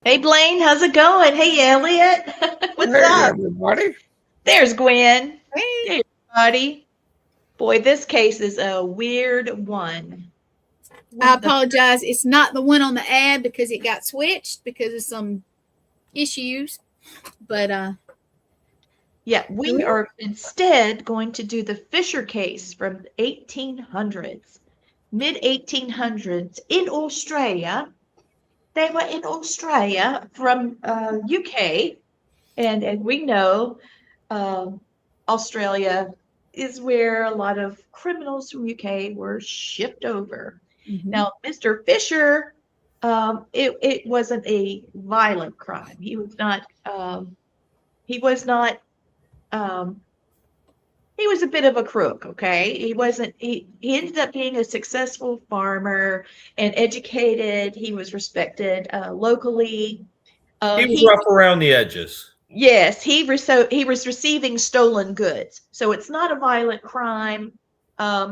Hey Blaine, how's it going? Hey Elliot, what's Hey, up? everybody. There's Gwen. Hey, Hey everybody. Boy, this case is a weird one. One I of the apologize. It's not the one on the ad because it got switched because of some issues. But Yeah, we are instead going to do the Fisher case from 1800s, mid 1800s in Australia. They were in Australia from UK, and as we know, um, Australia is where a lot of criminals from UK were shipped over. mhm. Now, Mr. Fisher, it wasn't a violent crime. He was not. He was not. Um, he was a bit of a crook. Okay, he wasn't. He ended up being a successful farmer and educated. He was respected locally. He was He rough around the edges. Yes, he was receiving stolen goods. So it's not a violent crime.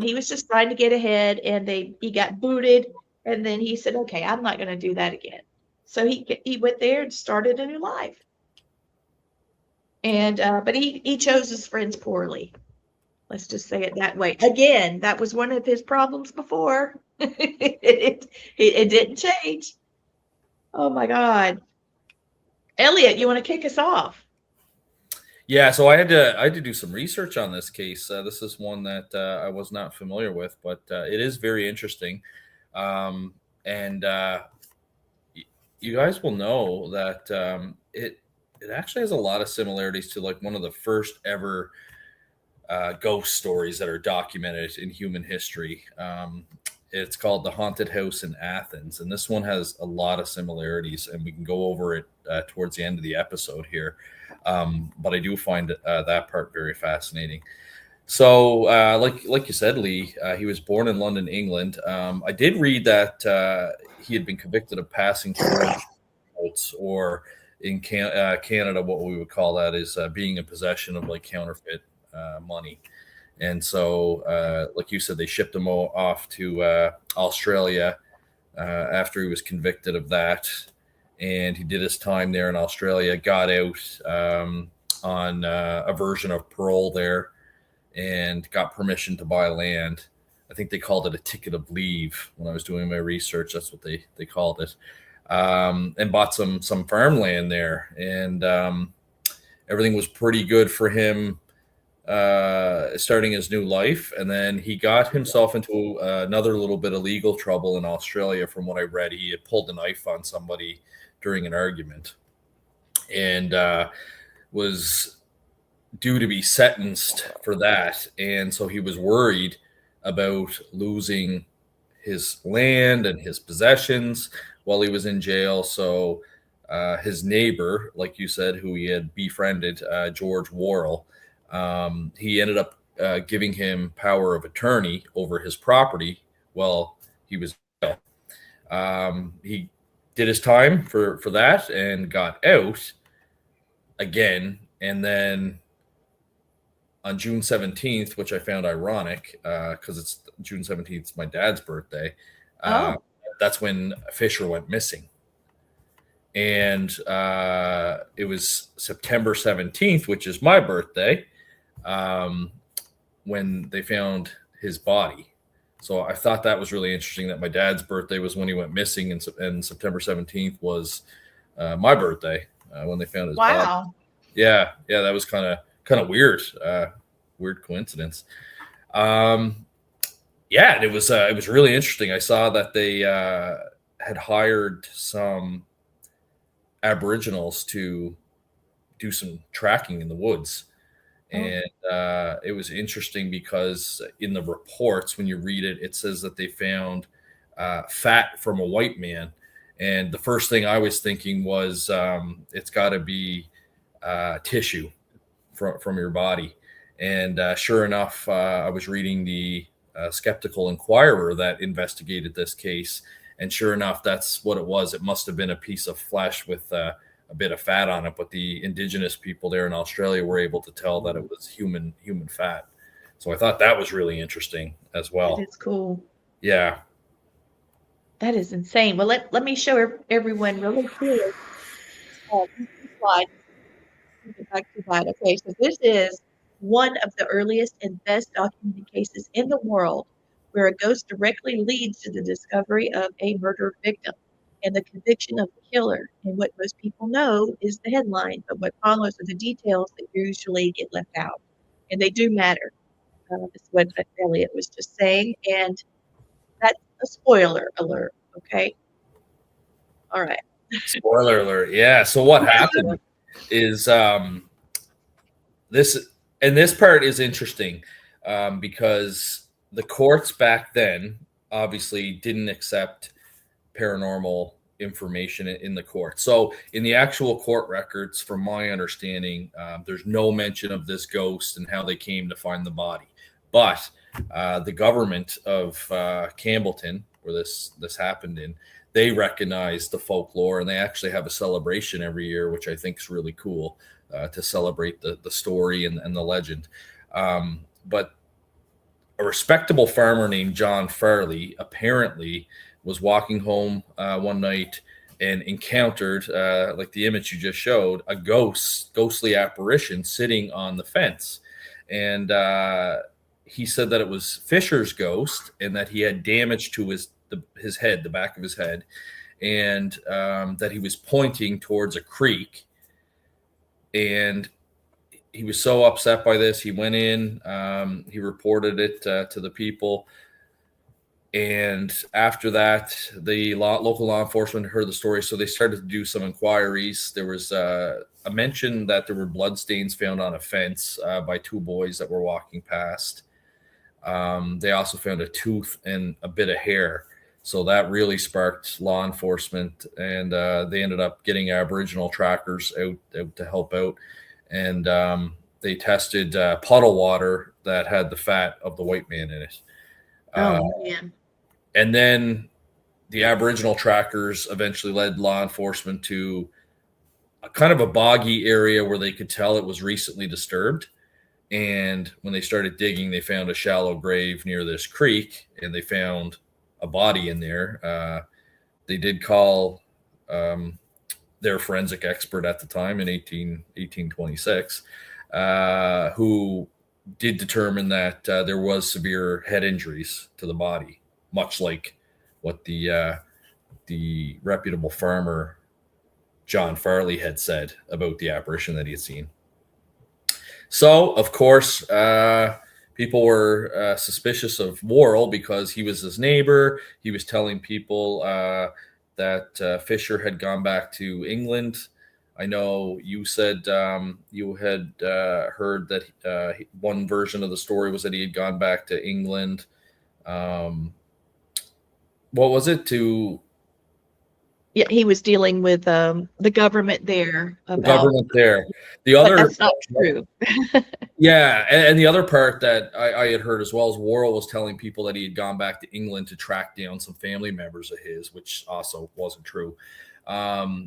He was just trying to get ahead and he got booted and then he said, "Okay, I'm not going to do that again." So he went there and started a new life. And but he chose his friends poorly. Let's just say it that way. Again, that was one of his problems before. It didn't change. Oh my God. Elliot, you want to kick us off? Yeah, so I had to do some research on this case. This is one that I was not familiar with, but it is very interesting. And you guys will know that it actually has a lot of similarities to like one of the first ever ghost stories that are documented in human history. It's called The Haunted House in Athens, and this one has a lot of similarities, and we can go over it towards the end of the episode here. But I do find that part very fascinating. So, like you said, Lee, he was born in London, England. I did read that he had been convicted of passing forged notes, or in Canada, what we would call that is being in possession of like counterfeit money. And so, like you said, they shipped him off to Australia after he was convicted of that. And he did his time there in Australia, got out on a version of parole there, and got permission to buy land. I think they called it a ticket of leave when I was doing my research. That's what they called it. And bought some farmland there, and everything was pretty good for him starting his new life. And then he got himself into another little bit of legal trouble in Australia. From what I read, he had pulled a knife on somebody during an argument, and was due to be sentenced for that. And so he was worried about losing his land and his possessions while he was in jail. So his neighbor, like you said, who he had befriended, George Worrell, he ended up giving him power of attorney over his property while he was in jail. He did his time for that and got out again. And then on June 17th, which I found ironic because it's June 17th, it's my dad's birthday. Uh, Oh, that's when Fisher went missing. And it was September 17th, which is my birthday, um, when they found his body. So I thought that was really interesting that my dad's birthday was when he went missing, and September 17th was my birthday when they found his body. wow. Yeah, that was kind of weird, weird coincidence. Um, yeah, and it was really interesting. I saw that they had hired some Aboriginals to do some tracking in the woods. Oh, And it was interesting because in the reports, when you read it, it says that they found fat from a white man. And the first thing I was thinking was it's got to be tissue from your body. And sure enough, I was reading the Skeptical Inquirer that investigated this case. And sure enough, that's what it was. It must have been a piece of flesh with a bit of fat on it, but the indigenous people there in Australia were able to tell that it was human fat. So I thought that was really interesting as that well. is cool. Yeah. That is insane. Well, let me show everyone really quick. slide. Get back to that. Okay, so this is one of the earliest and best documented cases in the world where a ghost directly leads to the discovery of a murder victim and the conviction of the killer. And what most people know is the headline, but what follows are the details that usually get left out. And they do matter. That's what Elliot was just saying. And that's a spoiler alert. Okay. All right. Spoiler alert. Yeah. So what happened is this part is interesting because the courts back then obviously didn't accept paranormal information in the court. So in the actual court records, from my understanding, there's no mention of this ghost and how they came to find the body. But the government of Campbellton, where this happened in, they recognize the folklore, and they actually have a celebration every year, which I think is really cool to celebrate the story and the legend. But a respectable farmer named John Farley apparently was walking home one night and encountered, like the image you just showed, a ghostly apparition sitting on the fence. And he said that it was Fisher's ghost and that he had damage to his head, the back of his head, and that he was pointing towards a creek. And he was so upset by this, he went in, he reported it to the people. And after that, the local law enforcement heard the story, so they started to do some inquiries. There was a mention that there were bloodstains found on a fence by two boys that were walking past. They also found a tooth and a bit of hair. So that really sparked law enforcement, and they ended up getting Aboriginal trackers out to help out. And they tested puddle water that had the fat of the white man in it. Man. And then the Aboriginal trackers eventually led law enforcement to a kind of a boggy area where they could tell it was recently disturbed. And when they started digging, they found a shallow grave near this creek, and they found a body in there. They did call their forensic expert at the time in 1826, who did determine that there was severe head injuries to the body, much like what the reputable farmer John Farley had said about the apparition that he had seen. So, of course, people were suspicious of Worrell because he was his neighbor. He was telling people that Fisher had gone back to England. I know you said you had heard that one version of the story was that he had gone back to England. What was it to? Yeah, he was dealing with the government there. The government there. The other, that's not true. Yeah, and the other part that I had heard as well is Worrell was telling people that he had gone back to England to track down some family members of his, which also wasn't true.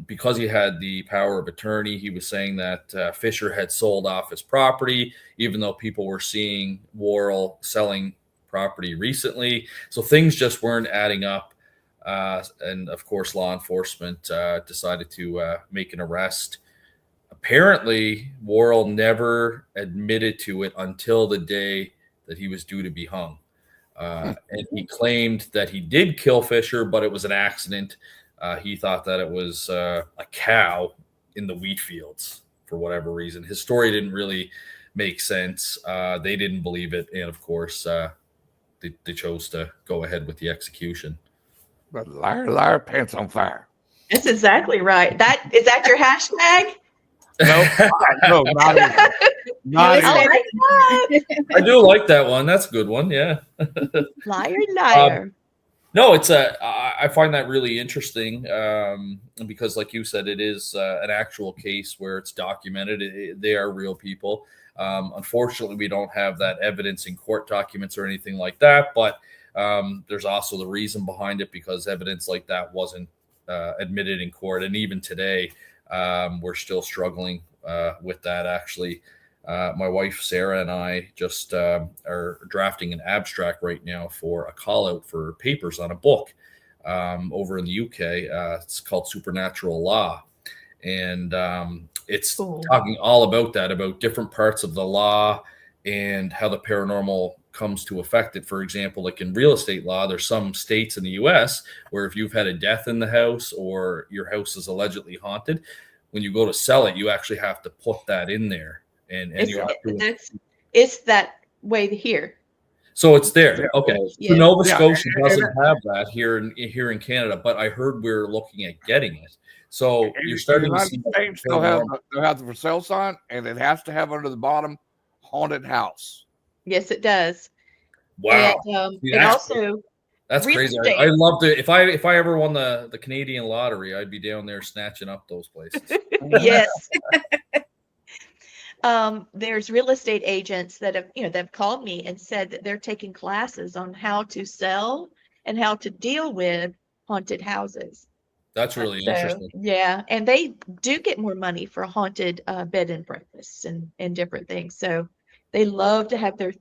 Because he had the power of attorney, he was saying that Fisher had sold off his property, even though people were seeing Worrell selling property recently. So things just weren't adding up. And of course, law enforcement decided to make an arrest. Apparently, Worrell never admitted to it until the day that he was due to be hung. And he claimed that he did kill Fisher, but it was an accident. He thought that it was a cow in the wheat fields for whatever reason. His story didn't really make sense. They didn't believe it. And of course, they chose to go ahead with the execution. But liar, liar, pants on fire. That's exactly right. Is that your hashtag? No, not even. Not even. I do like that one. That's a good one. Yeah. Liar, liar. No, I find that really interesting because, like you said, it is an actual case where it's documented. They are real people. Unfortunately, we don't have that evidence in court documents or anything like that. But there's also the reason behind it, because evidence like that wasn't admitted in court. And even today, we're still struggling with that. Actually, my wife, Sarah, and I just are drafting an abstract right now for a call out for papers on a book over in the UK. It's called Supernatural Law. and it's Cool. talking all about that, about different parts of the law and how the paranormal comes to affect it. For example, like in real estate law, there's some states in the US where if you've had a death in the house or your house is allegedly haunted, when you go to sell it, you actually have to put that in there. And you have to, It's that way here. so it's there. Okay. Yeah. So Nova Yeah, Scotia and- doesn't have that here in Canada, but I heard we're looking at getting it. So you're starting to see States still have the for sale sign, and it has to have under the bottom haunted house. Yes, it does. wow. And, See, and also, that's real crazy. estate. I love to. If I ever won the Canadian lottery, I'd be down there snatching up those places. yes. There's real estate agents that have, they've called me and said that they're taking classes on how to sell and how to deal with haunted houses. That's really So, interesting. yeah, and they do get more money for haunted bed and breakfasts and different things. So they love to have their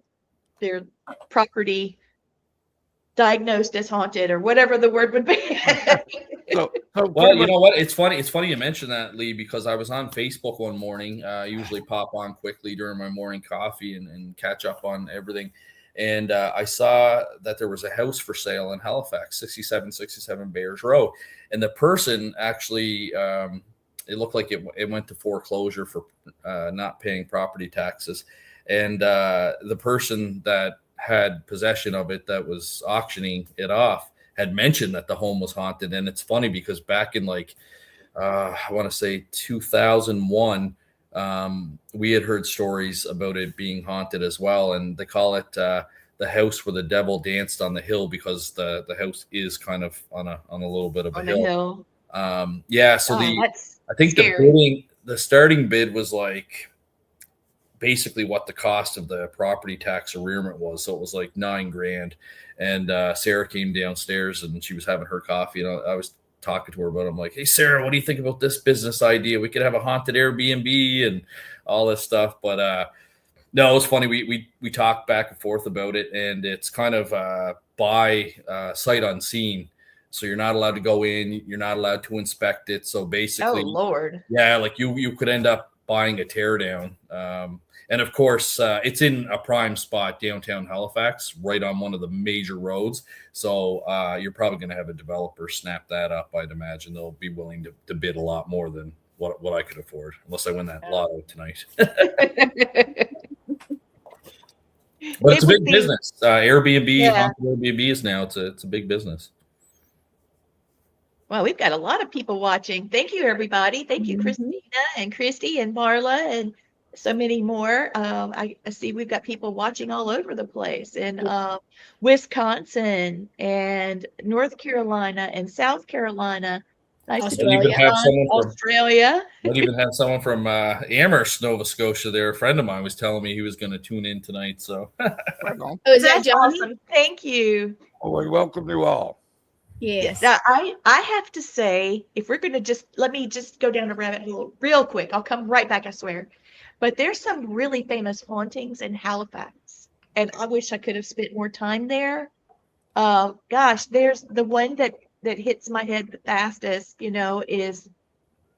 property diagnosed as haunted or whatever the word would be. Well, you know what? It's funny. It's funny you mentioned that, Lee, because I was on Facebook one morning. I usually pop on quickly during my morning coffee and catch up on everything. And I saw that there was a house for sale in Halifax, 6767 Bears Road. And the person actually, it looked like it went to foreclosure for not paying property taxes. And the person that had possession of it, that was auctioning it off, had mentioned that the home was haunted. And it's funny because back in I want to say 2001, we had heard stories about it being haunted as well. And they call it the house where the devil danced on the hill, because the house is kind of on a little bit of a hill. Yeah. So I think the starting bid was like basically what the cost of the property tax arrearment was. So it was like $9,000. And Sarah came downstairs and she was having her coffee, and I was talking to her about it. I'm like, hey, Sarah, what do you think about this business idea? We could have a haunted Airbnb and all this stuff. But no, it's funny. We talked back and forth about it, and it's kind of by sight unseen. So you're not allowed to go in. You're not allowed to inspect it. So basically, oh Lord, yeah, like you could end up buying a teardown. And of course, it's in a prime spot, downtown Halifax, right on one of the major roads. So you're probably going to have a developer snap that up. I'd imagine they'll be willing to bid a lot more than what I could afford, unless I win that lotto tonight. But it's a big business. Airbnb, haunted Airbnbs now. It's a big business. Well, we've got a lot of people watching. Thank you, everybody. Thank you, Christina and Christy and Marla and so many more. I see we've got people watching all over the place in Wisconsin and North Carolina and South Carolina. Nice Australia. to be on Australia. Might even have someone from Amherst, Nova Scotia there. A friend of mine was telling me he was going to tune in tonight. So, oh, is that That's Johnny? awesome. Thank you. Oh, we welcome you all. Yes. Now, I have to say, if we're going to let me just go down a rabbit hole real quick. I'll come right back, I swear. But there's some really famous hauntings in Halifax, and I wish I could have spent more time there. Gosh, there's the one that hits my head the fastest, is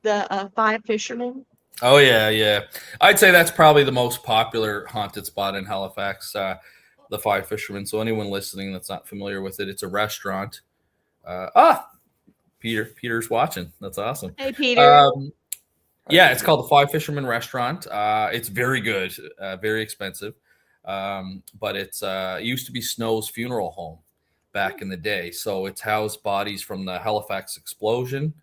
the Five Fishermen. oh yeah. I'd say that's probably the most popular haunted spot in Halifax, the Five Fishermen. So anyone listening that's not familiar with it, it's a restaurant. Peter's watching. That's awesome. Hey, Peter. Yeah, it's called the Five Fishermen Restaurant. It's very good, very expensive. But it used to be Snow's funeral home back in the day. So it's housed bodies from the Halifax explosion,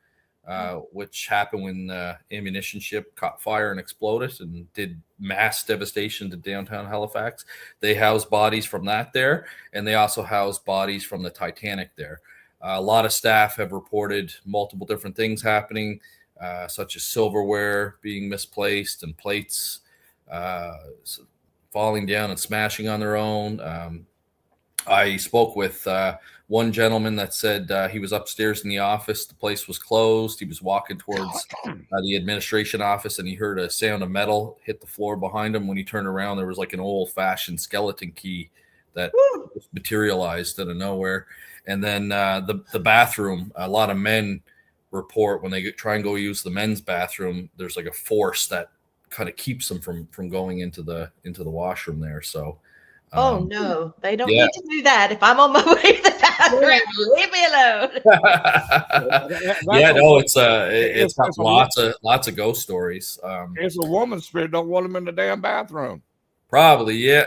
which happened when the ammunition ship caught fire and exploded and did mass devastation to downtown Halifax. They house bodies from that there, and they also house bodies from the Titanic there. A lot of staff have reported multiple different things happening, such as silverware being misplaced and plates falling down and smashing on their own. I spoke with one gentleman that said he was upstairs in the office. The place was closed. He was walking towards the administration office, and he heard a sound of metal hit the floor behind him. When he turned around, there was like an old-fashioned skeleton key that materialized out of nowhere. And then the bathroom, a lot of men report when they try and go use the men's bathroom, there's like a force that kind of keeps them from going into the washroom there. So Oh no, they don't yeah. need to do that. If I'm on my way to the bathroom, leave me alone. Yeah, no, it's got lots of ghost stories. It's a woman's spirit. Don't want them in the damn bathroom. Probably, yeah.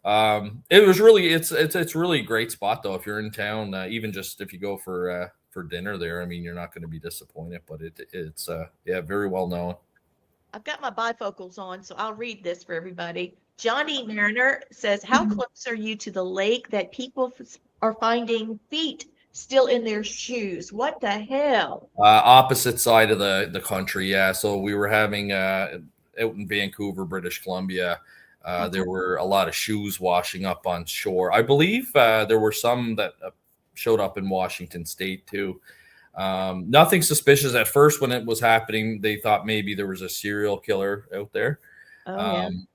It was really it's really a great spot though. If you're in town, even just if you go for dinner there, I mean, you're not going to be disappointed. But it's very well known. I've got my bifocals on, so I'll read this for everybody. Johnny Mariner says, how close are you to the lake that people are finding feet still in their shoes? What the hell? Opposite side of the country, yeah. So we were having out in Vancouver, British Columbia. There were a lot of shoes washing up on shore. I believe there were some that showed up in Washington State too. Nothing suspicious at first when it was happening. They thought maybe there was a serial killer out there.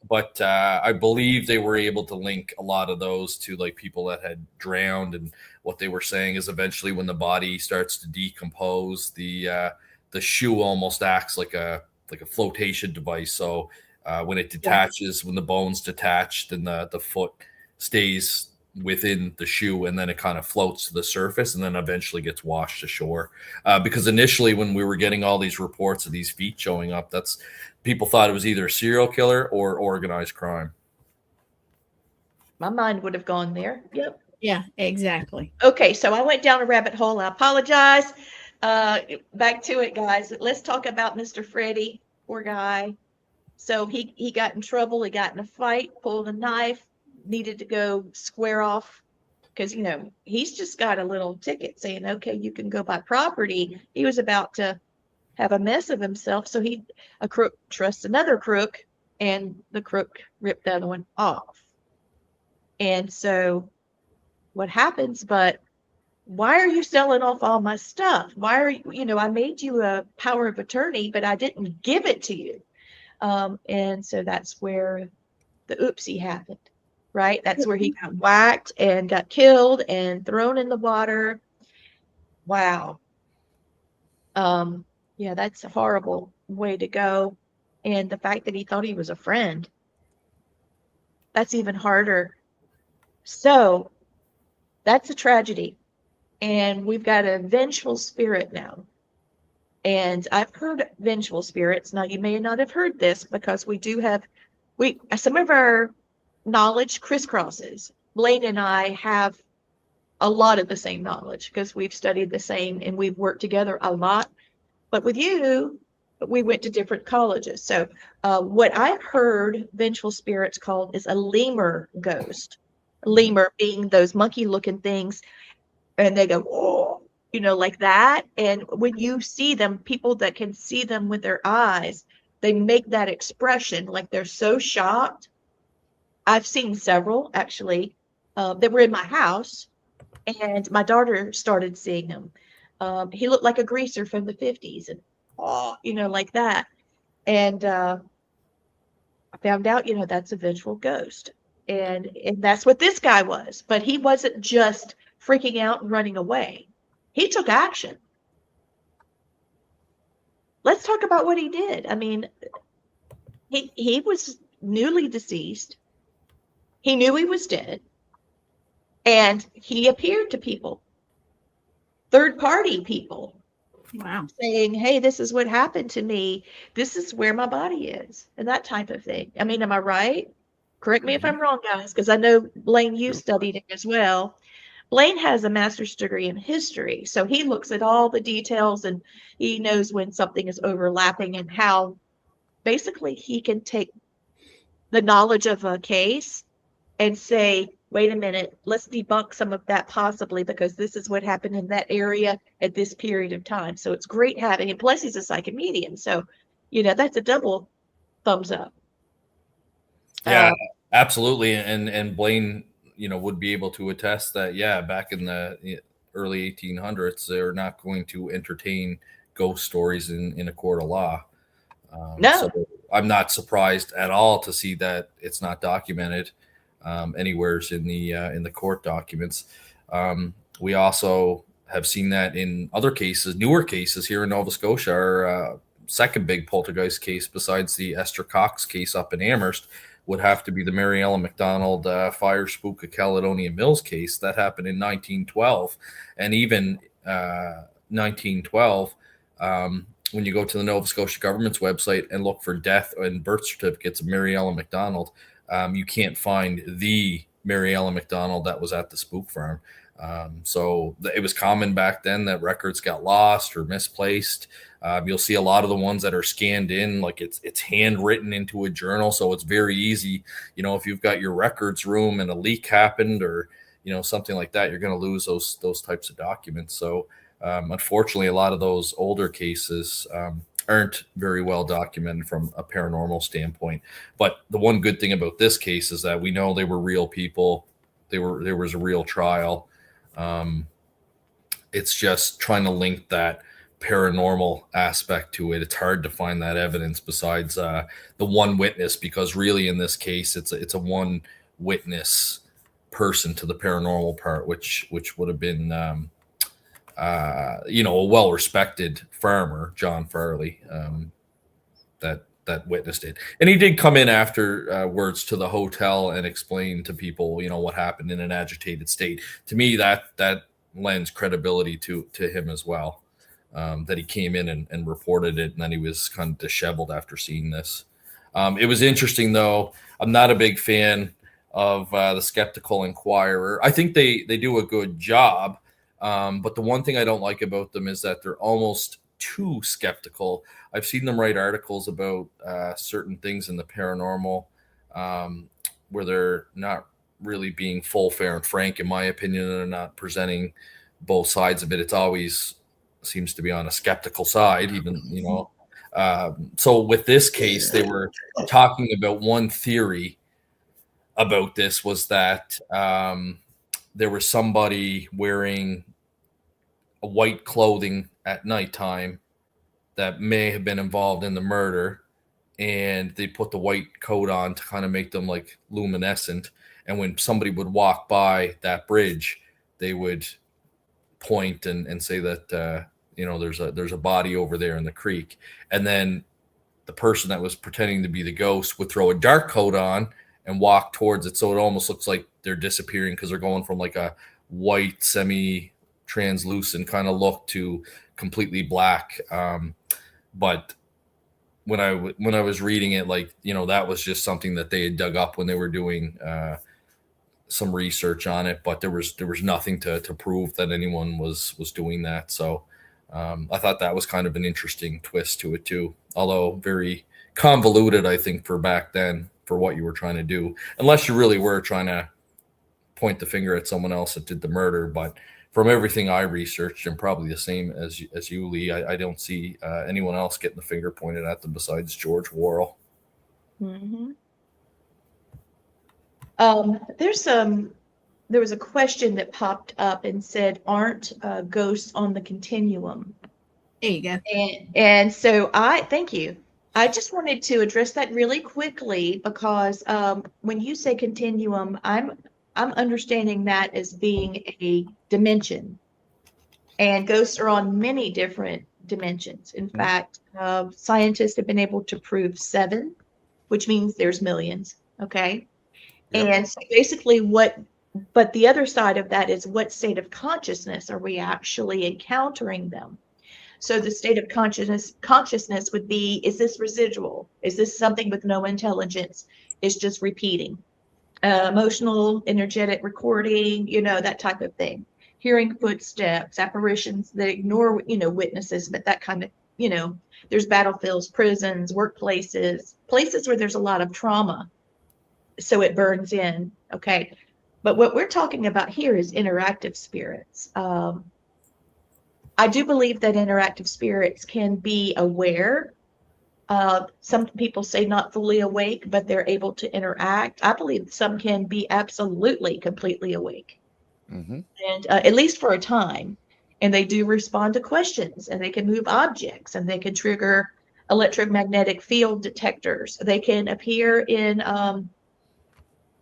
But I believe they were able to link a lot of those to like people that had drowned. And what they were saying is eventually when the body starts to decompose, the shoe almost acts like a flotation device. So when it detaches, when the bones detach, then the foot stays within the shoe and then it kind of floats to the surface and then eventually gets washed ashore. Because initially when we were getting all these reports of these feet showing up, people thought it was either a serial killer or organized crime. My mind would have gone there. Yep. Yeah, exactly. Okay, so I went down a rabbit hole. I apologize. Back to it, guys. Let's talk about Mr. Freddie, poor guy. So he got in trouble. He got in a fight, pulled a knife, needed to go square off because, he's just got a little ticket saying, okay, you can go buy property. He was about to have a mess of himself. So a crook trusts another crook, and the crook ripped the other one off. And so what happens, but why are you selling off all my stuff? Why are you, I made you a power of attorney, but I didn't give it to you. And so that's where the oopsie happened, right? That's where he got whacked and got killed and thrown in the water. Wow. Yeah, that's a horrible way to go. And the fact that he thought he was a friend, that's even harder. So that's a tragedy. And we've got a vengeful spirit now. And I've heard vengeful spirits. Now, you may not have heard this because some of our knowledge crisscrosses. Blaine and I have a lot of the same knowledge because we've studied the same and we've worked together a lot. But with you, we went to different colleges. So what I've heard vengeful spirits called is a lemur ghost. Lemur being those monkey-looking things, and they go, oh, like that. And when you see them, people that can see them with their eyes, they make that expression like they're so shocked. I've seen several, actually, that were in my house, and my daughter started seeing them. He looked like a greaser from the 50s and, like that. And I found out, that's a vengeful ghost. And that's what this guy was. But he wasn't just freaking out and running away. He took action. Let's talk about what he did. I mean, he was newly deceased. He knew he was dead. And he appeared to people. Third-party people. Wow. Saying, hey, this is what happened to me. This is where my body is. And that type of thing. I mean, am I right? Correct me if I'm wrong, guys, because I know, Blaine, you studied it as well. Blaine has a master's degree in history, so he looks at all the details and he knows when something is overlapping and how basically he can take the knowledge of a case and say, wait a minute, let's debunk some of that possibly because this is what happened in that area at this period of time. So it's great having him. Plus he's a psychic medium. So, that's a double thumbs up. Yeah, absolutely. And Blaine, would be able to attest that, back in the early 1800s, they're not going to entertain ghost stories in a court of law. No. So I'm not surprised at all to see that it's not documented anywhere in the court documents. We also have seen that in other cases, newer cases here in Nova Scotia. Our second big poltergeist case, besides the Esther Cox case up in Amherst, would have to be the Mary Ellen McDonald fire spook of Caledonia Mills case that happened in 1912. And even 1912, when you go to the Nova Scotia government's website and look for death and birth certificates of Mary Ellen McDonald, you can't find the Mary Ellen McDonald that was at the spook farm. So it was common back then that records got lost or misplaced. You'll see a lot of the ones that are scanned in, like it's handwritten into a journal. So it's very easy, if you've got your records room and a leak happened or, something like that, you're going to lose those types of documents. So unfortunately, a lot of those older cases aren't very well documented from a paranormal standpoint. But the one good thing about this case is that we know they were real people. There was a real trial. It's just trying to link that paranormal aspect to it. It's hard to find that evidence besides the one witness, because really in this case, it's a one witness person to the paranormal part, which would have been a well-respected farmer, John Farley, that witnessed it. And he did come in afterwards to the hotel and explain to people, what happened in an agitated state. To me, that lends credibility to him as well, that he came in and reported it, and then he was kind of disheveled after seeing this. It was interesting, though. I'm not a big fan of the Skeptical Inquirer. I think they do a good job. But the one thing I don't like about them is that they're almost too skeptical. I've seen them write articles about certain things in the paranormal where they're not really being full, fair, and frank, in my opinion, and they're not presenting both sides of it. It's always seems to be on a skeptical side, even, So with this case, they were talking about one theory about this was that there was somebody wearing a white clothing at nighttime that may have been involved in the murder, and they put the white coat on to kind of make them like luminescent. And when somebody would walk by that bridge, they would point and say that there's a body over there in the creek. And then the person that was pretending to be the ghost would throw a dark coat on and walk towards it, so it almost looks like they're disappearing because they're going from like a white semi-translucent kind of look to completely black. But when I was reading it, that was just something that they had dug up when they were doing some research on it. But there was nothing to prove that anyone was doing that. So I thought that was kind of an interesting twist to it too, although very convoluted, I think, for back then, for what you were trying to do, unless you really were trying to point the finger at someone else that did the murder. But from everything I researched, and probably the same as you, Lee, I don't see anyone else getting the finger pointed at them besides George Worrell. Mm-hmm. There was a question that popped up and said, aren't ghosts on the continuum? There you go. And so thank you. I just wanted to address that really quickly because when you say continuum, I'm understanding that as being a dimension, and ghosts are on many different dimensions. In fact, scientists have been able to prove 7, which means there's millions. Okay. Yep. And so basically but the other side of that is, what state of consciousness are we actually encountering them? So the state of consciousness would be, is this residual? Is this something with no intelligence? It's just repeating. Emotional, energetic recording, that type of thing. Hearing footsteps, apparitions that ignore, witnesses, but that kind of, there's battlefields, prisons, workplaces, places where there's a lot of trauma. So it burns in. Okay. But what we're talking about here is interactive spirits. I do believe that interactive spirits can be aware. Some people say not fully awake, but they're able to interact. I believe some can be absolutely completely awake, and at least for a time. And they do respond to questions, and they can move objects, and they can trigger electromagnetic field detectors. They can appear in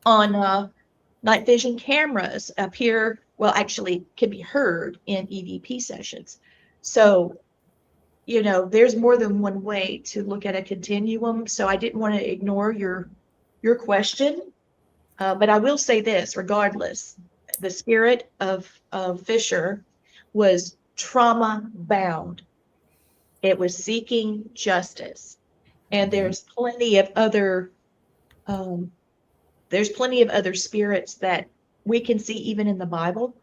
on night vision cameras, appear well, actually can be heard in EVP sessions. So, there's more than one way to look at a continuum. So I didn't want to ignore your question. But I will say this, regardless, the spirit of Fisher was trauma bound. It was seeking justice. And there's plenty of other spirits that we can see even in the Bible.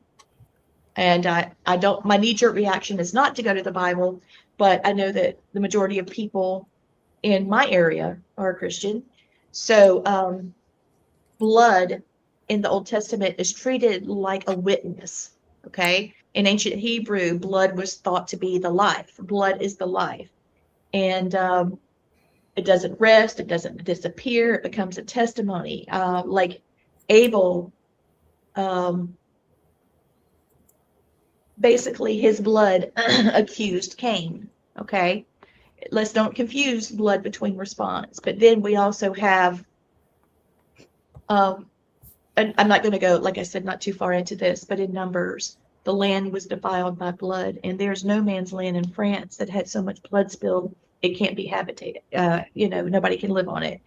And I don't, my knee-jerk reaction is not to go to the Bible, but I know that the majority of people in my area are Christian. So blood in the Old Testament is treated like a witness. Okay. In ancient Hebrew, blood was thought to be the life. Blood is the life. And it doesn't rest, it doesn't disappear, it becomes a testimony. Like Abel, basically his blood accused Cain. Okay. Let's don't confuse blood between response. But then we also have, and I'm not going to go, like I said, not too far into this, but in Numbers, the land was defiled by blood, and there's no man's land in France that had so much blood spilled it can't be habitated. Nobody can live on it.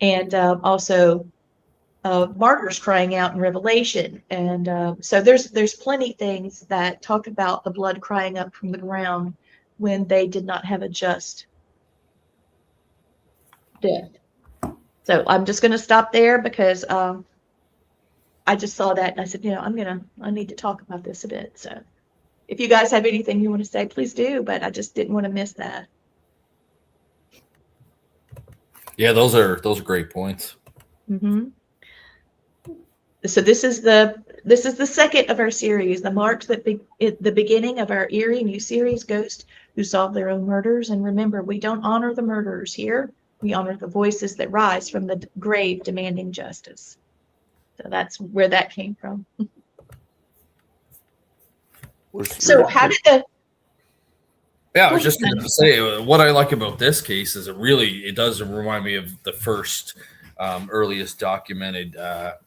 And also martyrs crying out in Revelation. And so there's plenty of things that talk about the blood crying up from the ground when they did not have a just death. So I'm just going to stop there because I just saw that and I said, I need to talk about this a bit. So if you guys have anything you want to say, please do. But I just didn't want to miss that. Yeah, those are great points. Mm-hmm. So this is the second of our series, the marks that the beginning of our eerie new series, Ghosts Who Solve Their Own Murders. And remember, we don't honor the murderers here. We honor the voices that rise from the grave demanding justice. So that's where that came from. So how did the... Yeah, I was just going to say, what I like about this case is it does remind me of the first earliest documented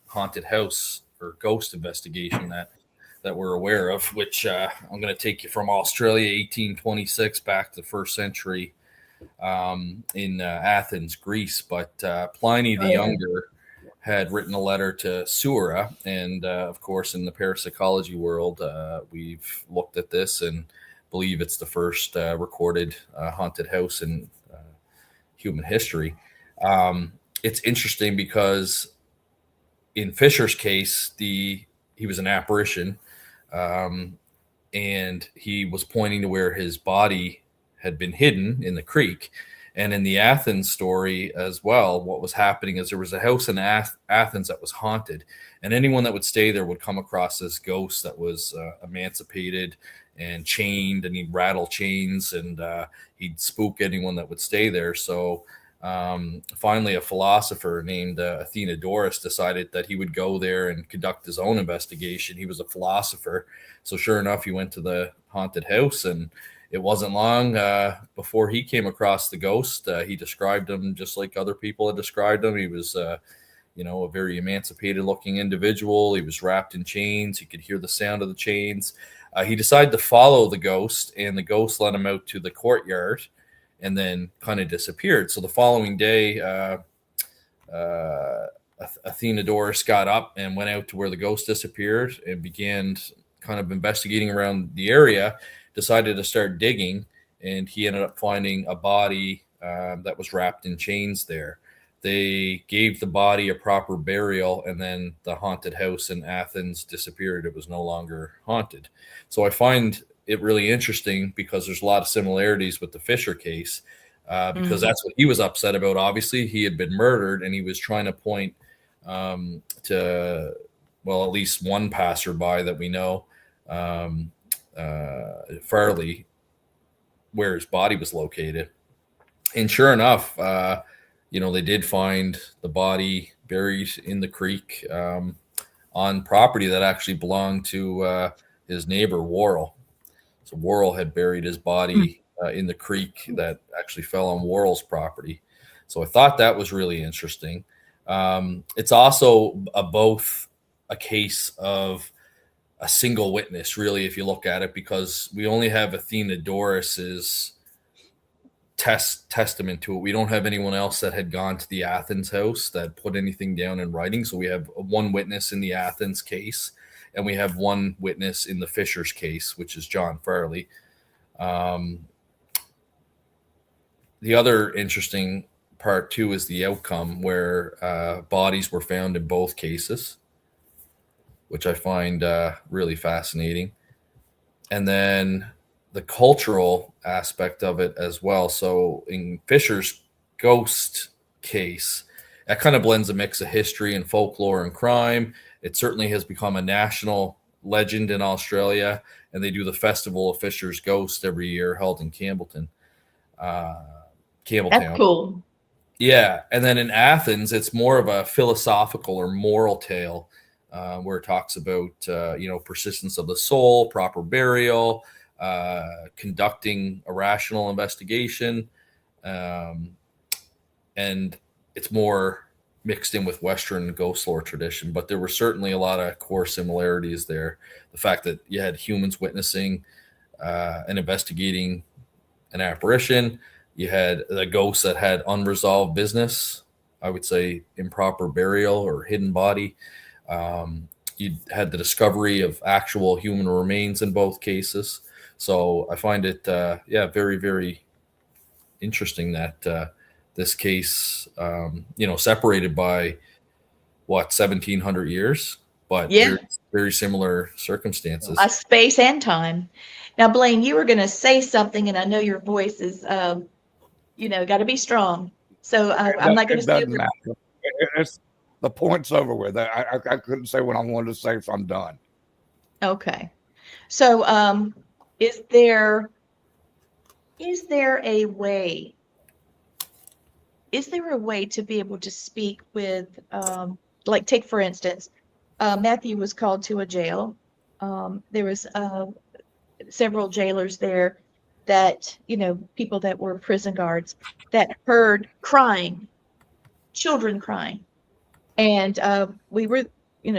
haunted house or ghost investigation that we're aware of, which I'm going to take you from Australia, 1826, back to the first century in Athens, Greece. But Pliny the Younger had written a letter to Sura, and of course, in the parapsychology world, we've looked at this and believe it's the first recorded haunted house in human history. It's interesting because in Fisher's case, he was an apparition, and he was pointing to where his body had been hidden in the creek. And in the Athens story as well, what was happening is there was a house in Athens that was haunted, and anyone that would stay there would come across this ghost that was emancipated and chained, and he'd rattle chains, and he'd spook anyone that would stay there. So finally, a philosopher named Athenodorus decided that he would go there and conduct his own investigation. He was a philosopher. So sure enough, he went to the haunted house, and it wasn't long before he came across the ghost. He described him just like other people had described him. He was, a very emancipated looking individual. He was wrapped in chains. He could hear the sound of the chains. He decided to follow the ghost, and the ghost led him out to the courtyard and then kind of disappeared. So the following day, Athenodorus got up and went out to where the ghost disappeared and began kind of investigating around the area, decided to start digging, and he ended up finding a body that was wrapped in chains there. They gave the body a proper burial, and then the haunted house in Athens disappeared. It was no longer haunted. So I find it really interesting because there's a lot of similarities with the Fisher case, because that's what he was upset about. Obviously, he had been murdered, and he was trying to point to, well, at least one passerby that we know, Farley, where his body was located. And sure enough, they did find the body buried in the creek on property that actually belonged to his neighbor, Worrell. So Worrell had buried his body in the creek that actually fell on Worrell's property. So I thought that was really interesting. It's also both a case of a single witness, really, if you look at it, because we only have Athenadoris's testament to it. We don't have anyone else that had gone to the Athens house that put anything down in writing. So we have one witness in the Athens case, and we have one witness in the Fishers case, which is John Farley. The other interesting part too is the outcome, where bodies were found in both cases, which I find really fascinating. And then the cultural aspect of it as well. So in Fisher's ghost case, that kind of blends a mix of history and folklore and crime. It certainly has become a national legend in Australia, and they do the Festival of Fisher's Ghost every year, held in Campbelltown. That's cool. Yeah, and then in Athens, it's more of a philosophical or moral tale, where it talks about persistence of the soul, proper burial, conducting a rational investigation, and it's more mixed in with Western ghost lore tradition. But there were certainly a lot of core similarities there. The fact that you had humans witnessing and investigating an apparition. You had the ghosts that had unresolved business, I would say improper burial or hidden body. You had the discovery of actual human remains in both cases. So I find it, very, very interesting that this case, separated by 1,700 years, but very, very similar circumstances. Space and time. Now, Blaine, you were going to say something, and I know your voice is, got to be strong. So I'm not going to say. It doesn't matter. The point's over with. I couldn't say what I wanted to say, so I'm done. Okay. So is there a way to be able to speak with, take for instance, Matthew was called to a jail. There was several jailers there that, people that were prison guards that heard crying, children crying. And we were,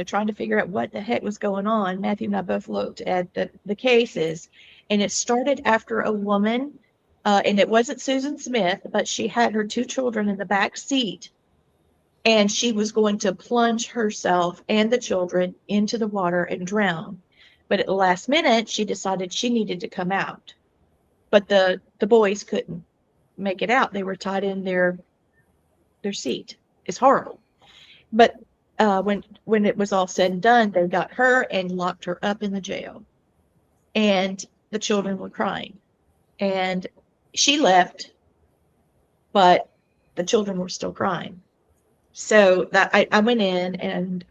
trying to figure out what the heck was going on. Matthew and I both looked at the cases, and it started after a woman, and it wasn't Susan Smith, but she had her two children in the back seat, and she was going to plunge herself and the children into the water and drown. But at the last minute, she decided she needed to come out. But the boys couldn't make it out. They were tied in their seat. It's horrible. But when it was all said and done, they got her and locked her up in the jail. And the children were crying. And she left, but the children were still crying. So that I went in and,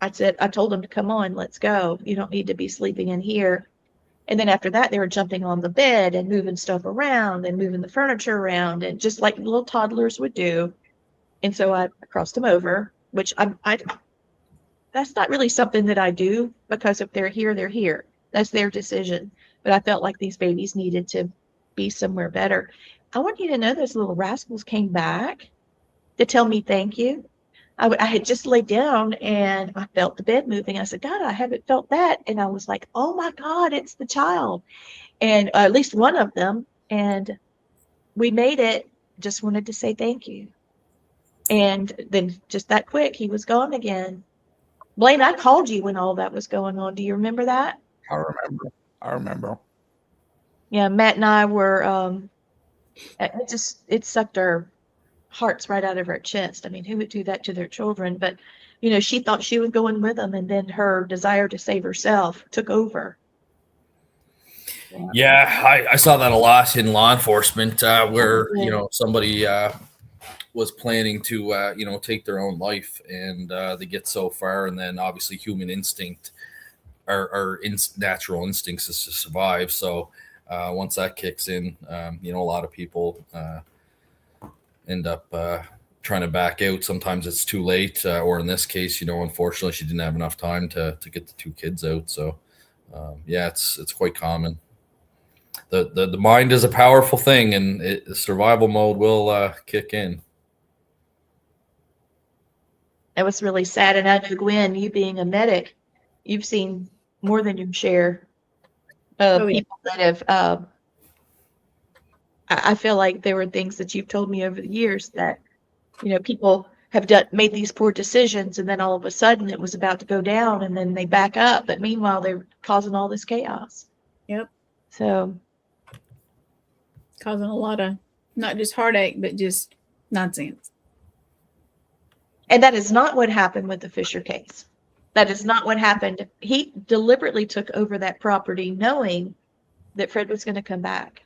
I told them to come on, let's go. You don't need to be sleeping in here. And then after that, they were jumping on the bed and moving stuff around and moving the furniture around, and just like little toddlers would do. And so I crossed them over, which that's not really something that I do, because if they're here, they're here. That's their decision. But I felt like these babies needed to be somewhere better. I want you to know those little rascals came back to tell me thank you. I had just laid down and I felt the bed moving. I said, God, I haven't felt that. And I was like, oh my God, it's the child. And at least one of them. And we made it. Just wanted to say thank you. And then just that quick, he was gone again. Blaine, I called you when all that was going on. Do you remember that? I remember. Yeah, Matt and I were, it sucked our hearts right out of her chest. I mean, who would do that to their children? But, she thought she was going with them, and then her desire to save herself took over. Yeah, I saw that a lot in law enforcement, where, somebody was planning to, take their own life, and they get so far, and then obviously human instinct, our natural instincts is to survive. So once that kicks in, a lot of people end up trying to back out. Sometimes it's too late, or in this case, unfortunately, she didn't have enough time to get the two kids out. So, it's quite common. The mind is a powerful thing, and the survival mode will kick in. That was really sad. And I know, Gwen, you being a medic, you've seen more than your share of Oh, yeah. people that have. I feel like there were things that you've told me over the years that, people have made these poor decisions, and then all of a sudden it was about to go down, and then they back up. But meanwhile, they're causing all this chaos. Yep. So, Causing a lot of not just heartache, but just nonsense. and that is not what happened with the Fisher case. That is not what happened. He deliberately took over that property knowing that Fred was going to come back.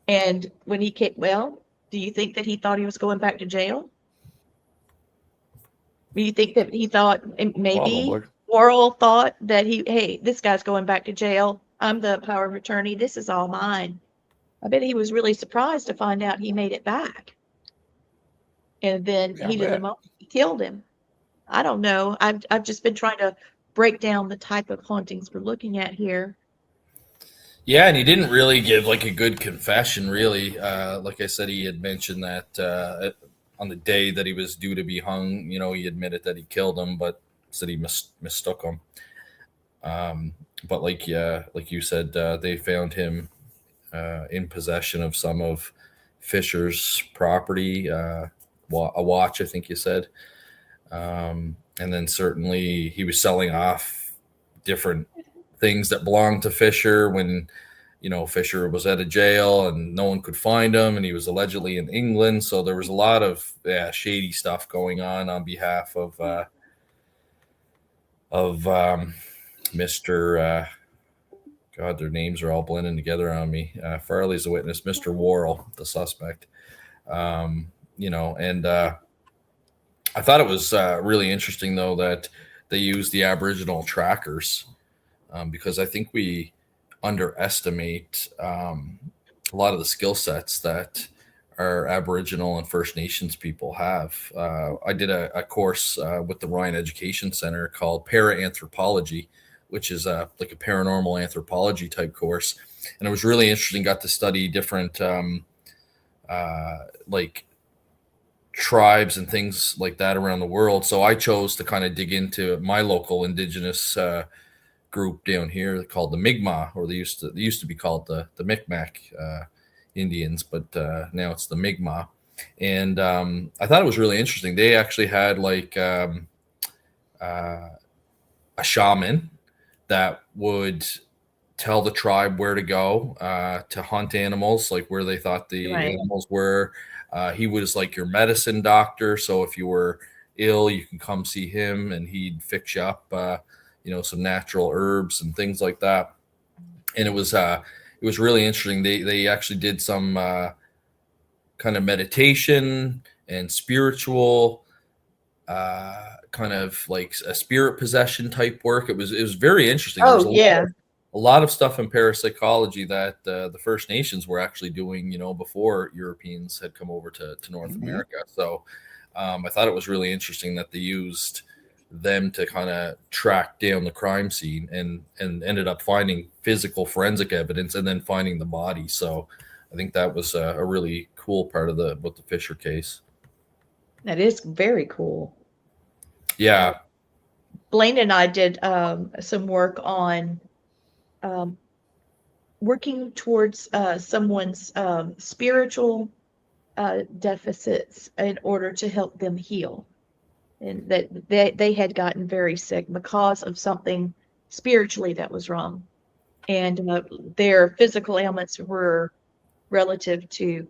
And when he came, well, do you think that he thought he was going back to jail? Do you think that he thought maybe Probably. Worrell thought that hey, this guy's going back to jail. I'm the power of attorney. This is all mine. I bet he was really surprised to find out he made it back. And then Yeah, I heat of the bet. moment, he killed him. I don't know. I've just been trying to break down the type of hauntings we're looking at here. Yeah, and he didn't really give like a good confession, really. Like I said, he had mentioned that on the day that he was due to be hung, he admitted that he killed him, but said he mistook him. But like you said, they found him in possession of some of Fisher's property, a watch, I think you said. And then certainly he was selling off different things that belonged to Fisher when, Fisher was at a jail and no one could find him, and he was allegedly in England. So there was a lot of shady stuff going on behalf of Mr. God, their names are all blending together on me. Farley's a witness, Mr. Worrell, the suspect. And I thought it was really interesting, though, that they used the Aboriginal trackers because I think we underestimate a lot of the skill sets that our Aboriginal and First Nations people have. I did a course with the Ryan Education Center called Paraanthropology, which is like a paranormal anthropology type course. And it was really interesting. Got to study different like tribes and things like that around the world. So I chose to kind of dig into my local Indigenous group down here called the Mi'kmaq, or they used to be called the Micmac Indians, but now it's the Mi'kmaq. And I thought it was really interesting. They actually had like a shaman that would tell the tribe where to go to hunt animals, like where they thought the animals were. He was like your medicine doctor. So if you were ill, you can come see him and he'd fix you up, some natural herbs and things like that. And it was really interesting. They actually did some kind of meditation and spiritual kind of like a spirit possession type work. It was very interesting. Oh, yeah. A lot of stuff in parapsychology that the First Nations were actually doing, before Europeans had come over to North America. So I thought it was really interesting that they used them to kind of track down the crime scene and ended up finding physical forensic evidence and then finding the body. So I think that was a really cool part of the Fisher case. That is very cool. Yeah. Blaine and I did some work on working towards someone's spiritual deficits in order to help them heal. And that they had gotten very sick because of something spiritually that was wrong. And their physical ailments were relative to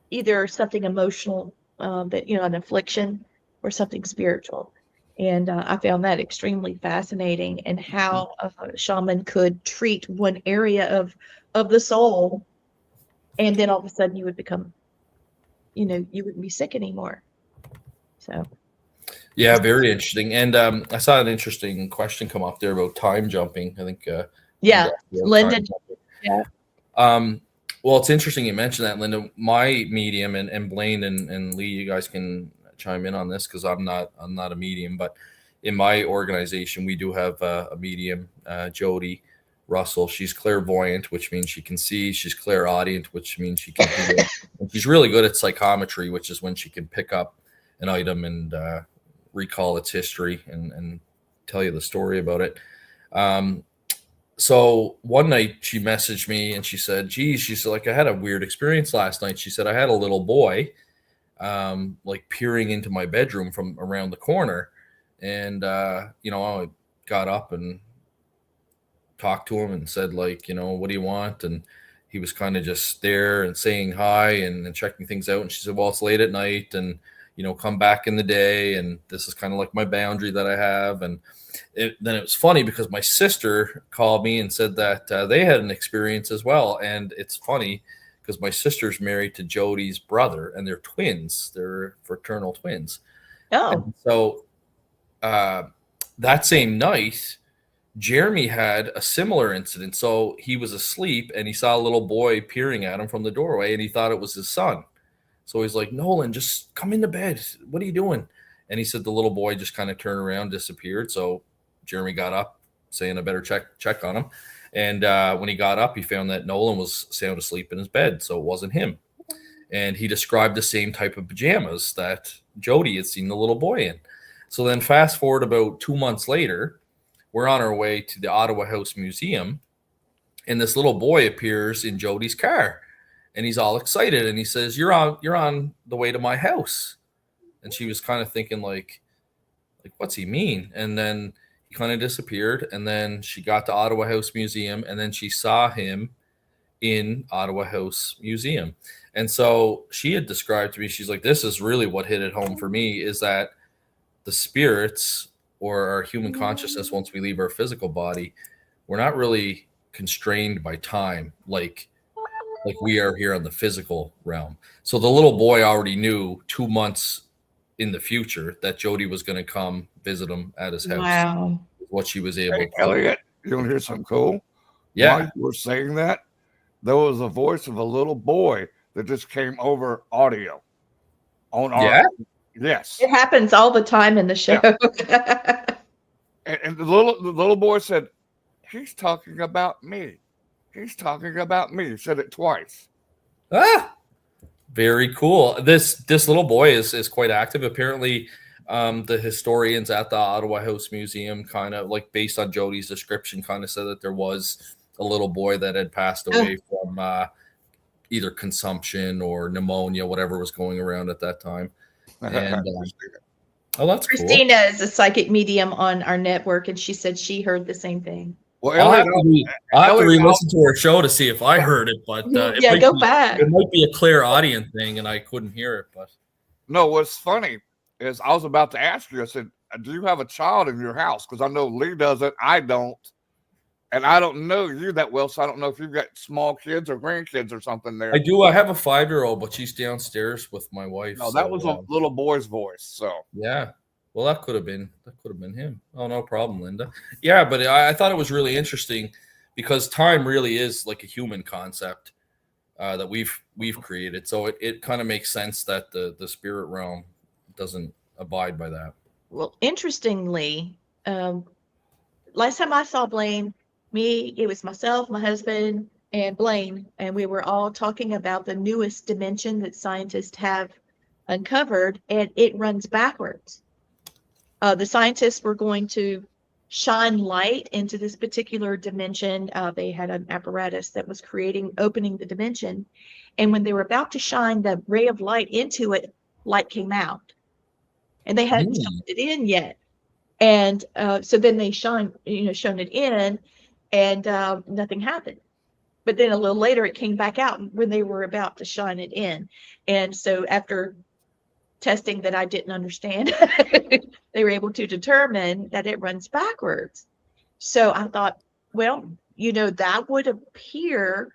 either something emotional, an affliction, or something spiritual. And I found that extremely fascinating, and how a shaman could treat one area of the soul, and then all of a sudden you would become, you wouldn't be sick anymore. So. Yeah, very interesting. And I saw an interesting question come up there about time jumping. I think. Linda. Yeah. Well, it's interesting you mentioned that, Linda. My medium and Blaine and Lee, you guys can chime in on this because I'm not a medium, but in my organization we do have a medium, Jody Russell. She's clairvoyant, which means she can see. She's clairaudient, which means she can hear. And she's really good at psychometry, which is when she can pick up an item and recall its history and tell you the story about it. So one night she messaged me and she said, geez, she's like, I had a weird experience last night. She said, I had a little boy like peering into my bedroom from around the corner. And, you know, I got up and talked to him and said, like, you know, what do you want? And he was kind of just there and saying hi and checking things out. And she said, well, it's late at night and, you know, come back in the day. And this is kind of like my boundary that I have. And then it was funny because my sister called me and said that they had an experience as well. And it's funny because my sister's married to Jody's brother and they're twins. They're fraternal twins. Oh, And so that same night, Jeremy had a similar incident. So he was asleep and he saw a little boy peering at him from the doorway and he thought it was his son. So he's like, Nolan, just come into bed. What are you doing? And he said the little boy just kind of turned around, disappeared. So Jeremy got up saying I better check on him. And when he got up, he found that Nolan was sound asleep in his bed. So it wasn't him. And he described the same type of pajamas that Jody had seen the little boy in. So then fast forward about 2 months later, we're on our way to the Ottawa House Museum. And this little boy appears in Jody's car. And he's all excited. And he says, you're on the way to my house. And she was kind of thinking like, what's he mean? And then he kind of disappeared. And then she got to Ottawa House Museum. And then she saw him in Ottawa House Museum. And so she had described to me, she's like, this is really what hit it home for me, is that the spirits or our human consciousness, once we leave our physical body, we're not really constrained by time like we are here on the physical realm. So the little boy already knew 2 months in the future that Jody was going to come visit him at his house. wow. What she was able to. Elliot, you want to hear something cool? Yeah. While you were saying that, there was a voice of a little boy that just came over audio. On our, Yeah? Yes. It happens all the time in the show. And the little boy said, he's talking about me. He's talking about me. He said it twice. Ah, very cool. This little boy is quite active. Apparently, the historians at the Ottawa House Museum kind of like based on Jody's description kind of said that there was a little boy that had passed away from either consumption or pneumonia, whatever was going around at that time. And oh, that's cool. Christina is a psychic medium on our network, and she said she heard the same thing. Well, I'll have Elliot, to re-listen to her show to see if I heard it, but yeah, go back. It might be a clear audience thing, and I couldn't hear it. But no, what's funny is I was about to ask you. I said, "Do you have a child in your house?" Because I know Lee doesn't, I don't, and I don't know you that well, so I don't know if you've got small kids or grandkids or something there. I do. I have a 5-year-old, but she's downstairs with my wife. No, that was a little boy's voice. So yeah. Well, that could have been him. Oh, no problem, Linda. Yeah, but I thought it was really interesting because time really is like a human concept that we've created. So it kind of makes sense that the spirit realm doesn't abide by that. Well, interestingly, last time I saw Blaine, it was myself, my husband, and Blaine, and we were all talking about the newest dimension that scientists have uncovered, and it runs backwards. The scientists were going to shine light into this particular dimension. They had an apparatus that was opening the dimension. And when they were about to shine the ray of light into it, light came out. And they hadn't shined it in yet. And so then they shone it in, and nothing happened. But then a little later, it came back out when they were about to shine it in. And so after testing that I didn't understand, they were able to determine that it runs backwards. So I thought, well, that would appear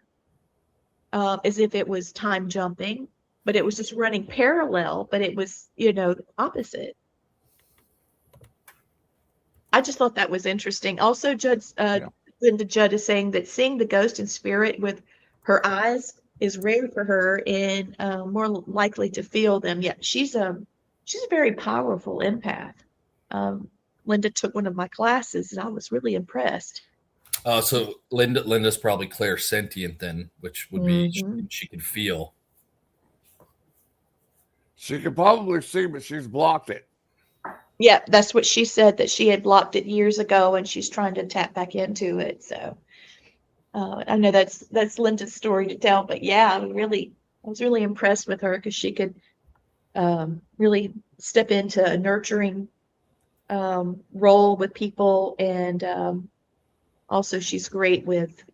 as if it was time jumping, but it was just running parallel, but it was, the opposite. I just thought that was interesting. Also, Linda Judd is saying that seeing the ghost in spirit with her eyes is rare for her and more likely to feel them. Yeah, she's a very powerful empath. Linda took one of my classes, and I was really impressed. So Linda's probably clairsentient then, which would be she could feel. She could probably see, but she's blocked it. Yeah, that's what she said, that she had blocked it years ago and she's trying to tap back into it. So I know that's Linda's story to tell, but yeah, I was really impressed with her because she could really step into a nurturing role with people, and also she's great with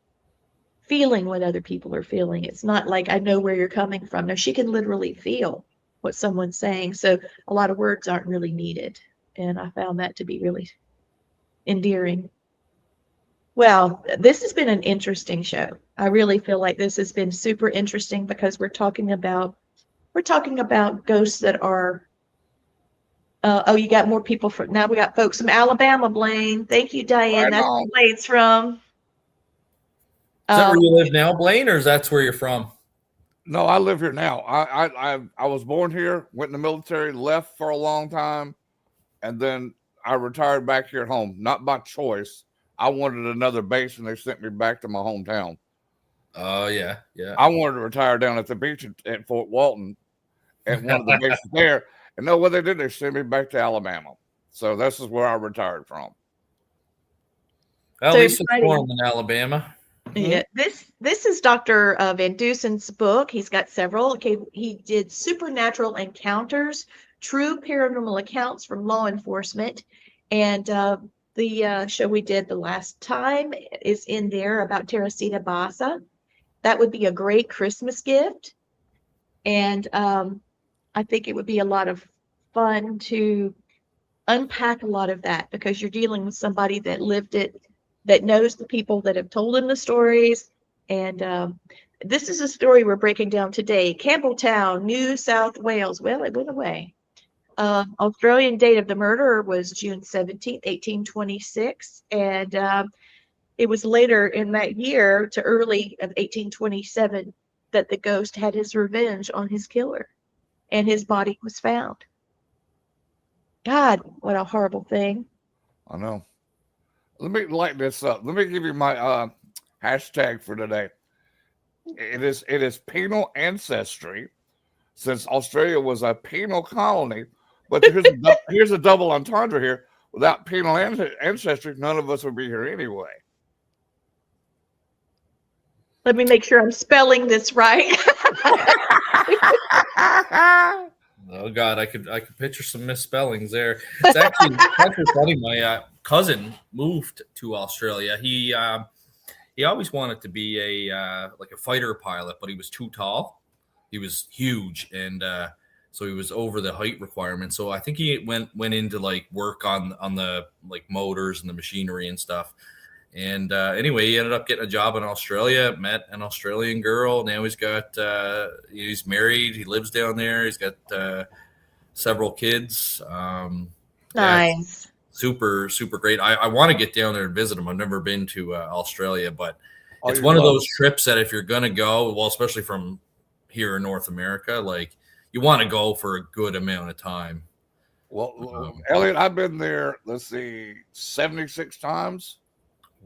feeling what other people are feeling. It's not like I know where you're coming from. No, she can literally feel what someone's saying. So a lot of words aren't really needed. And I found that to be really endearing. Well, this has been an interesting show. I really feel like this has been super interesting because we're talking about ghosts that are oh, you got more people from now. We got folks from Alabama, Blaine. Thank you, Diane. Right That's where on. Blaine's from. Is that where Um, you live now, Blaine, or is that where you're from? No, I live here now. I was born here, went in the military, left for a long time, and then I retired back here at home. Not by choice. I wanted another base, and they sent me back to my hometown. Oh yeah, yeah. I wanted to retire down at the beach at Fort Walton at one of the bases there. And no, what they did, they sent me back to Alabama. So this is where I retired from. Well, at So least it's everybody- warm in Alabama. yeah, this is Dr. Van Dusen's book. He's got several. Okay, he did Supernatural Encounters, True Paranormal Accounts from Law Enforcement, and the show we did the last time is in there about Teresita Basa. That would be a great Christmas gift, and I think it would be a lot of fun to unpack a lot of that because you're dealing with somebody that lived it, that knows the people that have told him the stories. And this is a story we're breaking down today. Campbelltown, New South Wales. Well, it went away. Australian date of the murder was June 17th, 1826. And it was later in that year to early of 1827 that the ghost had his revenge on his killer and his body was found. God, what a horrible thing. I know. Let me light this up. Let me give you my hashtag for today. It is penal ancestry, since Australia was a penal colony. But here's a double entendre here. Without penal ancestry, none of us would be here anyway. Let me make sure I'm spelling this right. Oh God, I could picture some misspellings there. It's actually funny. My cousin moved to Australia. He always wanted to be a like a fighter pilot, but he was too tall. He was huge, and so he was over the height requirement. So I think he went into like work on the like motors and the machinery and stuff. And anyway, he ended up getting a job in Australia, met an Australian girl. Now he's married. He lives down there. He's got several kids. Nice. Super, super great. I want to get down there and visit him. I've never been to Australia, but it's you one of love those trips that if you're going to go, well, especially from here in North America, like you want to go for a good amount of time. Well, Elliot, I've been there, let's see, 76 times.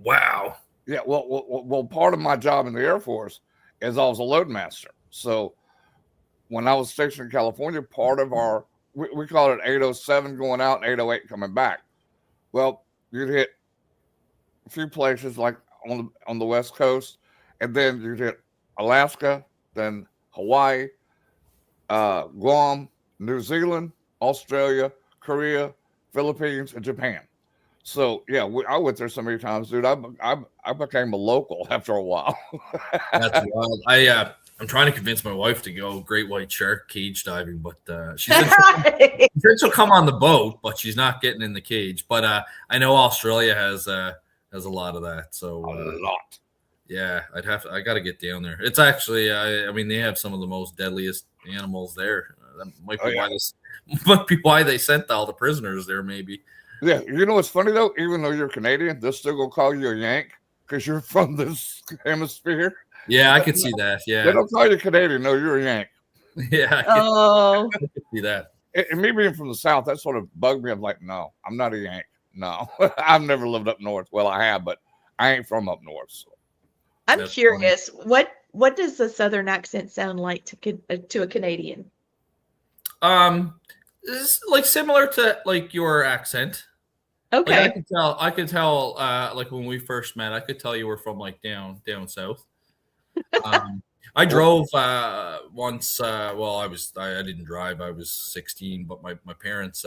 Wow. Yeah, well, part of my job in the Air Force is I was a loadmaster. So when I was stationed in California, part of our, we call it 807 going out and 808 coming back. Well, you'd hit a few places like on the West Coast, and then you'd hit Alaska, then Hawaii, Guam, New Zealand, Australia, Korea, Philippines, and Japan. So yeah, I went there so many times, dude. I became a local after a while. That's wild. I'm trying to convince my wife to go great white shark cage diving, but she said she'll come on the boat, but she's not getting in the cage. But I know Australia has a lot of that. So A lot. Yeah, I got to get down there. It's actually, I mean, they have some of the most deadliest animals there. That might be why they sent all the prisoners there, maybe. Yeah, you know what's funny though? Even though you're Canadian, they're still gonna call you a Yank because you're from this hemisphere. Yeah, I could see that. They Yeah, don't call you Canadian. No, you're a Yank. yeah, Oh, I could see that. And me being from the South, that sort of bugged me. I'm like, no, I'm not a Yank. No, I've never lived up north. Well, I have, but I ain't from up north. So. I'm That's curious. What does the Southern accent sound like to a Canadian? It's like similar to like your accent. Like Okay. I could tell like when we first met, I could tell you were from like down south. Um, I drove once. Well, I didn't drive. I was 16, but my parents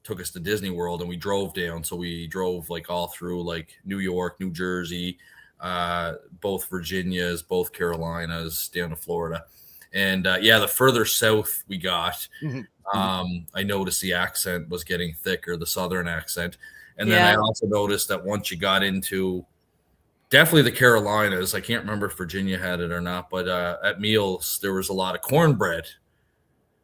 took us to Disney World and we drove down. So we drove like all through like New York, New Jersey, both Virginias, both Carolinas, down to Florida. And yeah, the further south we got, I noticed the accent was getting thicker, the southern accent. And then I also noticed that once you got into definitely the Carolinas, I can't remember if Virginia had it or not, but at meals, there was a lot of cornbread.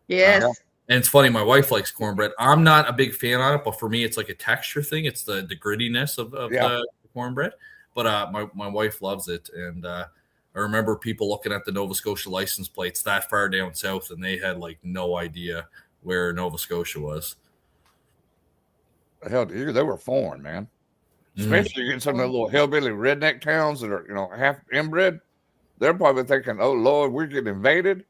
Yes. And it's funny, my wife likes cornbread. I'm not a big fan on it, but for me, it's like a texture thing. It's the grittiness of the cornbread. But my wife loves it. And I remember people looking at the Nova Scotia license plates that far down south, and they had like no idea where Nova Scotia was. Hell, they were foreign, man. Especially in some of the little hillbilly redneck towns that are, half inbred. They're probably thinking, "Oh Lord, we're getting invaded."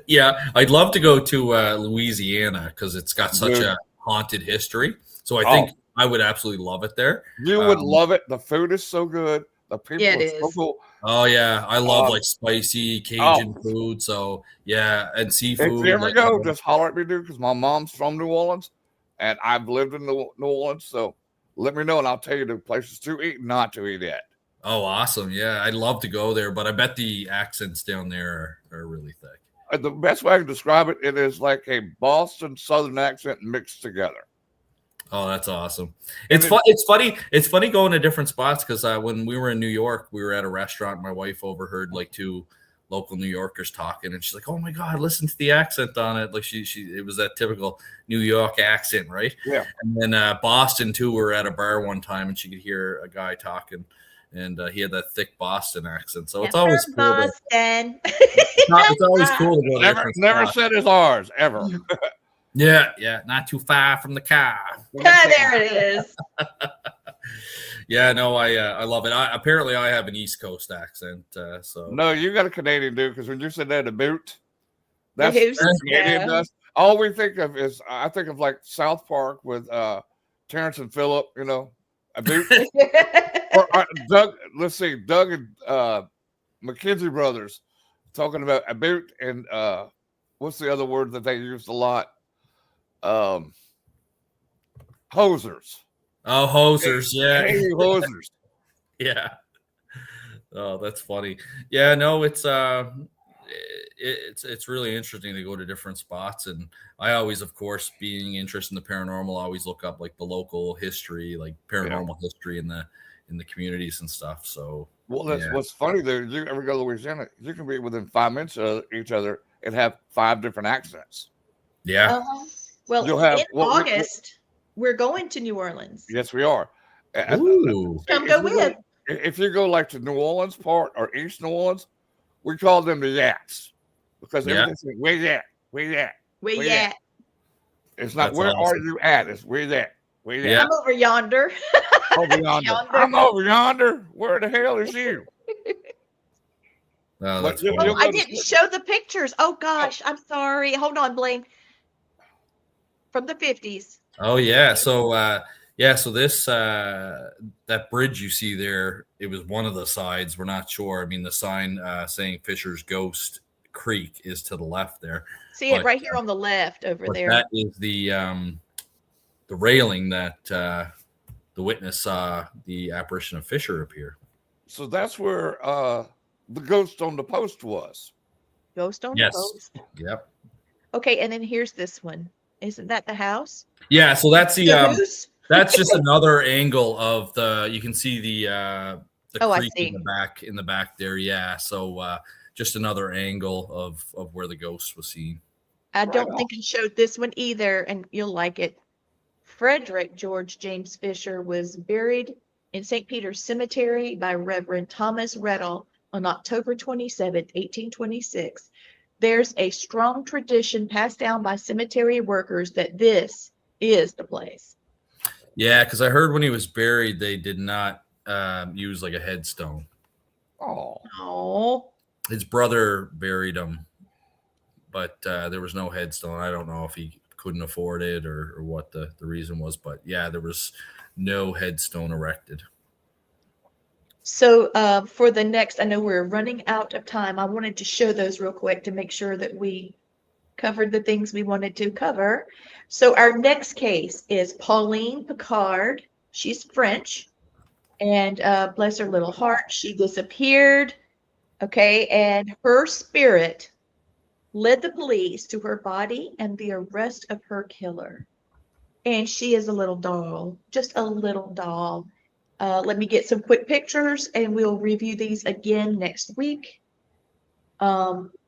Yeah, I'd love to go to Louisiana because it's got such a haunted history. So I think I would absolutely love it there. You would love it. The food is so good. The people are so cool. Oh yeah, I love like spicy Cajun food. So yeah, and seafood. If you ever go, just holler at me, dude, because my mom's from New Orleans, and I've lived in New Orleans. So let me know, and I'll tell you the places to eat, not to eat at. Oh, awesome! Yeah, I'd love to go there, but I bet the accents down there are really thick. The best way I can describe it, it is like a Boston Southern accent mixed together. Oh, that's awesome. It's funny. It's funny going to different spots because when we were in New York, we were at a restaurant. My wife overheard like two local New Yorkers talking, and she's like, "Oh my God, listen to the accent on it!" Like it was that typical New York accent, right? Yeah. And then Boston too. We were at a bar one time, and she could hear a guy talking, and he had that thick Boston accent. So it's always cool. Boston. It's always cool to go. Never said it's ours ever. Yeah, not too far from the car. There it is. Yeah, no, I love it. Apparently, I have an East Coast accent. So no, you got a Canadian dude because when you said that, a boot, that's Canadian does. All we think of is I think of like South Park with Terrence and Phillip, a boot. or Doug. Let's see, Doug and McKenzie brothers talking about a boot and what's the other word that they used a lot? Hosers. Oh, hosers, yeah. Hey, hosers. Yeah. Oh, that's funny. Yeah, no, it's really interesting to go to different spots, and I always, of course, being interested in the paranormal, always look up like the local history, like paranormal history in the communities and stuff. So, well, that's what's funny though. You ever go to Louisiana? You can be within 5 minutes of each other and have 5 different accents. Yeah. Well, in August, we're going to New Orleans. Yes, we are. Ooh. Come go with. If you go like to New Orleans part or East New Orleans, we call them the Yats because everything's like, where you at? It's not where are you at? It's where you at? I'm over yonder. Over yonder. I'm over yonder. Where the hell is you? Oh, that's I didn't show the pictures. Oh gosh, I'm sorry. Hold on, Blaine. From the 50s. Oh yeah. So so this that bridge you see there, it was one of the sides. We're not sure. I mean, the sign saying Fisher's Ghost Creek is to the left there. See it right here on the left over there. That is the railing that the witness saw the apparition of Fisher appear. So that's where the ghost on the post was. Ghost on the post. Yep. Okay, and then here's this one. Isn't that the house? Yeah, so that's the that's just another angle of the. You can see the creek in the back there. Yeah, so just another angle of where the ghost was seen. I don't think I showed this one either, and you'll like it. Frederick George James Fisher was buried in St. Peter's Cemetery by Reverend Thomas Reddall on October 27, 1826. There's a strong tradition passed down by cemetery workers that this is the place. Yeah, because I heard when he was buried, they did not use like a headstone. Oh. Oh. His brother buried him but there was no headstone. I don't know if he couldn't afford it or what the reason was, but yeah, there was no headstone erected. So for the next, I know we're running out of time. I wanted to show those real quick to make sure that we covered the things we wanted to cover. So our next case is Pauline Picard. She's French, and bless her little heart, she disappeared. Okay, and her spirit led the police to her body and the arrest of her killer. And she is a little doll, just a little doll. Let me get some quick pictures and we'll review these again next week.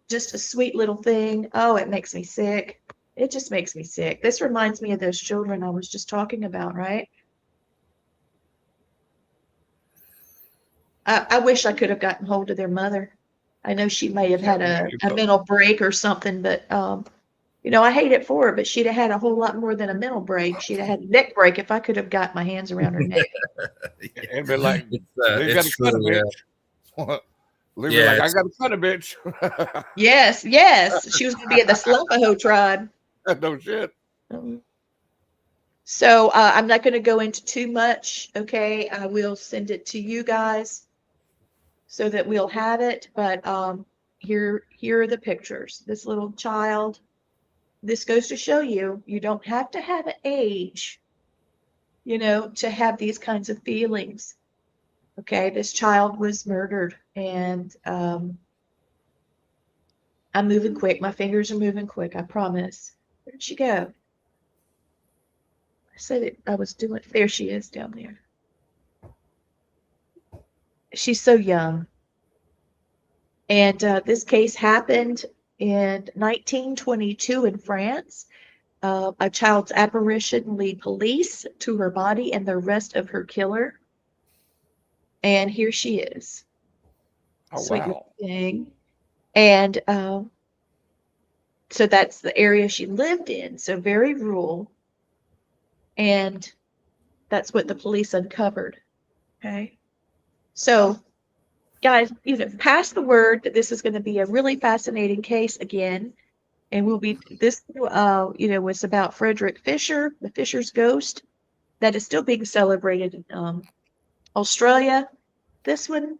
Just a sweet little thing. Oh, it makes me sick. It just makes me sick. This reminds me of those children I was just talking about, right? I wish I could have gotten hold of their mother. I know she may have had a mental break or something, but I hate it for her, but she'd have had a whole lot more than a mental break. She'd have had a neck break if I could have got my hands around her neck. It'd be like, It's they got to cut a true, bitch. Leave Yeah, like, I it's- got to cut a bitch. Yes. She was going to be in the Slapaho tribe. No shit. So I'm not going to go into too much. Okay, I will send it to you guys so that we'll have it. But here are the pictures. This little child. This goes to show you don't have to have an age, to have these kinds of feelings. Okay, this child was murdered, and I'm moving quick. My fingers are moving quick. I promise. Where did she go? I said it. I was doing. There she is down there. She's so young. And this case happened in 1922 in France. A child's apparition lead police to her body and the arrest of her killer. And here she is. Oh, Sweet wow. little thing. And so that's the area she lived in. So very rural. And that's what the police uncovered. Okay. So, guys, pass the word that this is going to be a really fascinating case again. And this was about Frederick Fisher, the Fisher's ghost, that is still being celebrated in Australia. This one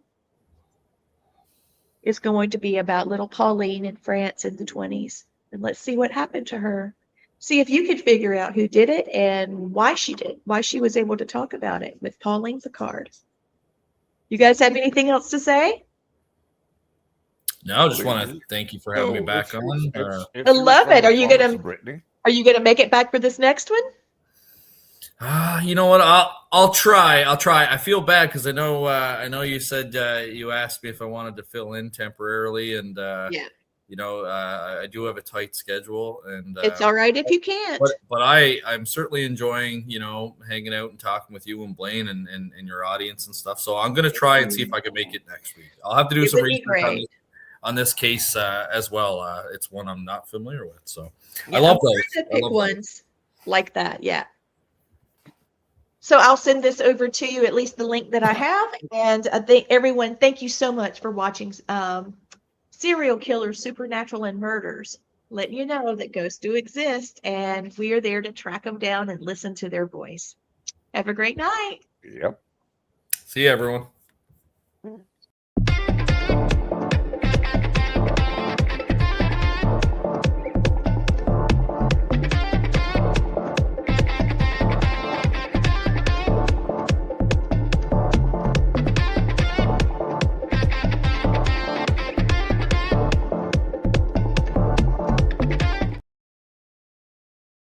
is going to be about little Pauline in France in the 1920s. And let's see what happened to her. See if you could figure out who did it and why she was able to talk about it with Pauline Picard. You guys have anything else to say? No, I just want to thank you for having me back on. I love it. Are you gonna make it back for this next one? You know what? I'll try. I feel bad because I know you said you asked me if I wanted to fill in temporarily, and Yeah. I do have a tight schedule, and It's all right if you can't. But I'm certainly enjoying hanging out and talking with you and Blaine and your audience and stuff. So I'm gonna try and see if I can make it next week. I'll have to do some research on this case as well. It's one I'm not familiar with, so Yeah, I love I'm those. trying to pick ones like that. Yeah. So I'll send this over to you, at least the link that I have. And I think everyone, thank you so much for watching Serial Killers, Supernatural, and Murders. Letting you know that ghosts do exist, and we are there to track them down and listen to their voice. Have a great night. Yep. See you, everyone.